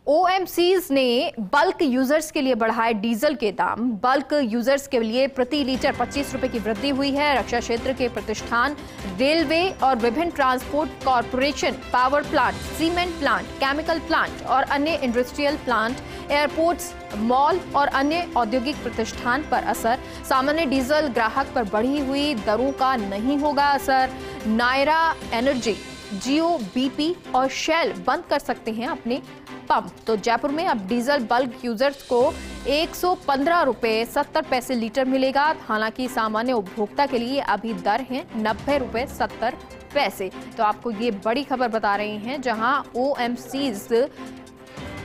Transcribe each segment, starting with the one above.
OMCs ने bulk users के लिए बढ़ाए डीजल के दाम। बल्क यूजर्स के लिए प्रति लीटर 25 रुपए की वृद्धि हुई है। रक्षा क्षेत्र के प्रतिष्ठान, रेलवे और विभिन्न transport corporation, power plant, cement plant, chemical plant और अन्य इंडस्ट्रियल प्लांट, एयरपोर्ट्स, मॉल और अन्य औद्योगिक प्रतिष्ठान पर असर। सामान्य डीजल ग्राहक पर बढ़ी हुई दरों का नहीं होगा असर। नायरा एनर्जी, जियो, बीपी और शेल बंद कर सकते हैं अपने पंप। तो जयपुर में अब डीजल बल्क यूजर्स को 115 रुपए 70 पैसे लीटर मिलेगा। हालांकि सामान्य उपभोक्ता के लिए अभी दर है 90 रुपए 70 पैसे। तो आपको ये बड़ी खबर बता रहे हैं, जहां ओएमसीज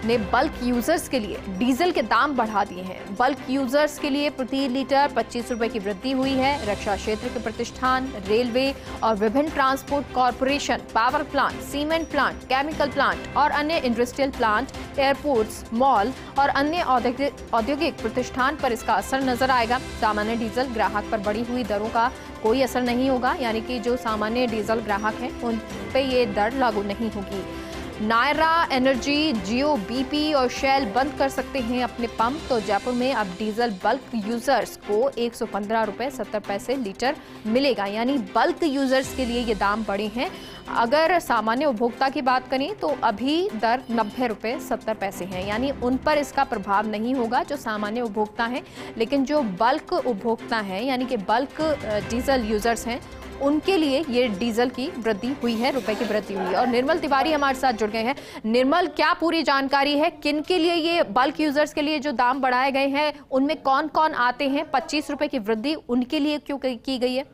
ने बल्क यूजर्स के लिए डीजल के दाम बढ़ा दिए हैं। बल्क यूजर्स के लिए प्रति लीटर 25 रुपए की वृद्धि हुई है। रक्षा क्षेत्र के प्रतिष्ठान, रेलवे और विभिन्न transport corporation, power plant, cement plant, chemical plant और अन्य इंडस्ट्रियल प्लांट, एयरपोर्ट्स, मॉल और अन्य औद्योगिक प्रतिष्ठान पर इसका असर नजर आएगा। सामान्य डीजल ग्राहक पर बढ़ी हुई दरों का कोई असर नहीं होगा, यानी कि जो सामान्य डीजल ग्राहक हैं उन पे ये दर लागू नहीं होगी। नायरा एनर्जी, जियो, बीपी और शेल बंद कर सकते हैं अपने पंप। तो जयपुर में अब डीजल बल्क यूजर्स को 115 रुपए 70 पैसे लीटर मिलेगा, यानी बल्क यूजर्स के लिए ये दाम बढ़े हैं। अगर सामान्य उपभोक्ता की बात करें तो अभी दर 90 रुपए 70 पैसे हैं, यानी उन पर इसका प्रभाव नहीं होगा जो सामान्य उपभोक्ता हैं। लेकिन जो बल्क उपभोक्ता हैं, यानी कि बल्क डीजल यूजर्स हैं, उनके लिए ये डीजल की वृद्धि हुई है, रुपए की वृद्धि हुई है। और निर्मल तिवारी हमारे साथ जुड़ गए हैं। निर्मल, क्या पूरी जानकारी है, किन के लिए ये बल्क यूजर्स के लिए जो दाम बढ़ाए गए हैं उनमें कौन कौन आते हैं? 25 रुपए की वृद्धि उनके लिए क्यों की गई है?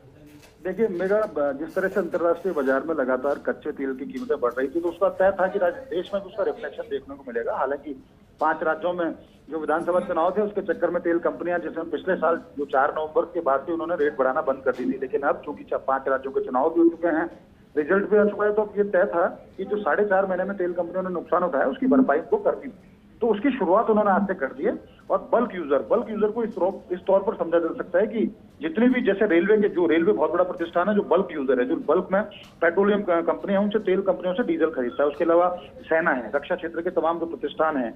देखिए मेगा, जिस तरह से अंतर्राष्ट्रीय बाजार में लगातार कच्चे तेल की कीमतें बढ़ रही थी, तो उसका तय था कि देश में भी उसका रिफ्लेक्शन देखने को मिलेगा। हालांकि 5 राज्यों में जो विधानसभा चुनाव थे उसके चक्कर में तेल कंपनियां, जिसमें पिछले साल जो 4 नवंबर के बाद भी उन्होंने रेट बढ़ाना बंद कर दी थी, लेकिन अब चूंकि 5 राज्यों के चुनाव भी हो चुके हैं, रिजल्ट भी आ चुका है, तो अब ये तय था कि जो 4.5 महीने में तेल कंपनियों ने नुकसान उठाया उसकी भरपाई को करनी। तो उसकी शुरुआत उन्होंने आज से कर दी है। और बल्क यूजर को इस तौर पर समझा जा सकता है कि जितने भी, जैसे रेलवे बहुत बड़ा प्रतिष्ठान है जो बल्क यूजर है, जो बल्क में पेट्रोलियम कंपनियां उनसे, तेल कंपनियों से डीजल खरीदता है। उसके अलावा सेना है, रक्षा क्षेत्र के तमाम जो प्रतिष्ठान है,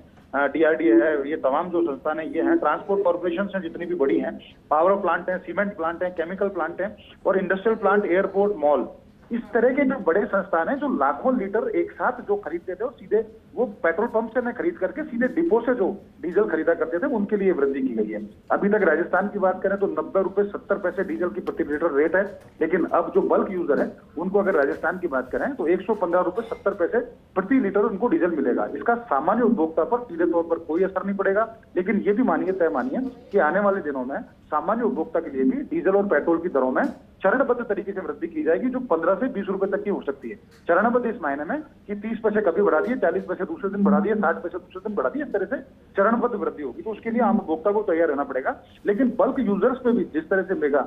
डीआरडीए है, ये तमाम जो संस्थान है ये हैं, ट्रांसपोर्ट कॉर्पोरेशन है जितनी भी बड़ी हैं, पावर प्लांट है, सीमेंट प्लांट है, केमिकल प्लांट है और इंडस्ट्रियल प्लांट, एयरपोर्ट, मॉल, इस तरह के जो बड़े संस्थान हैं जो लाखों लीटर एक साथ जो खरीदते थे और सीधे वो पेट्रोल पंप से न खरीद करके सीधे डिपो से जो डीजल खरीदा करते थे, उनके लिए वृद्धि की गई है। अभी तक राजस्थान की बात करें तो 90 रुपए 70 पैसे डीजल की प्रति लीटर रेट है, लेकिन अब जो बल्क यूजर है उनको अगर राजस्थान की बात करें तो 115 रुपए 70 पैसे प्रति लीटर उनको डीजल मिलेगा। इसका सामान्य उपभोक्ता पर सीधे तौर पर कोई असर नहीं पड़ेगा, लेकिन ये भी तय मानिए कि आने वाले दिनों में सामान्य उपभोक्ता के लिए भी डीजल और पेट्रोल की दरों में चरणबद्ध तरीके से वृद्धि की जाएगी, जो 15 से 20 रुपए तक की हो सकती है। चरणबद्ध इस मायने में कि 30 पैसे कभी बढ़ा दिए, 40 पैसे दूसरे दिन बढ़ा दिए, 60 पैसे दूसरे दिन बढ़ा दिए, इस तरह से चरणबद्ध वृद्धि होगी। तो उसके लिए आम उपभोक्ता को तैयार रहना पड़ेगा। लेकिन बल्क यूजर्स पे भी जिस तरह से मेगा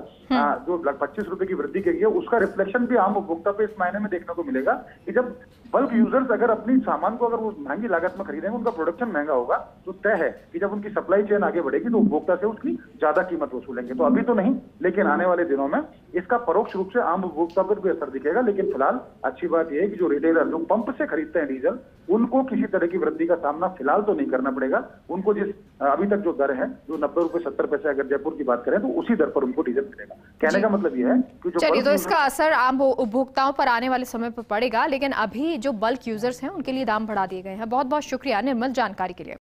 जो 25 रुपए की वृद्धि की गई है, उसका रिफ्लेक्शन भी आम उपभोक्ता पे इस मायने में देखने को मिलेगा कि जब बल्क यूजर्स अगर अपनी सामान को अगर वो महंगी लागत में खरीदेंगे, उनका प्रोडक्शन महंगा होगा, तो तय है कि जब उनकी सप्लाई चेन आगे बढ़ेगी तो उपभोक्ता से उसकी ज्यादा कीमत वसूलेंगे। तो अभी तो नहीं, लेकिन आने वाले दिनों में इसका परोक्ष रूप से आम उपभोक्ता पर भी असर दिखेगा। लेकिन फिलहाल अच्छी बात यह है कि जो रिटेलर, जो पंप से खरीदते हैं डीजल, उनको किसी तरह की वृद्धि का सामना फिलहाल तो नहीं करना पड़ेगा। उनको जिस अभी तक जो दर है, जो 90 रुपए 70 पैसे अगर जयपुर की बात करें, तो उसी दर पर उनको डीजल मिलेगा। कहने का मतलब यह है कि जो चलिए, तो इसका असर आम उपभोक्ताओं पर आने वाले समय पर पड़ेगा, लेकिन अभी जो बल्क यूजर्स हैं उनके लिए दाम बढ़ा दिए गए हैं। बहुत बहुत शुक्रिया निर्मल जानकारी के लिए।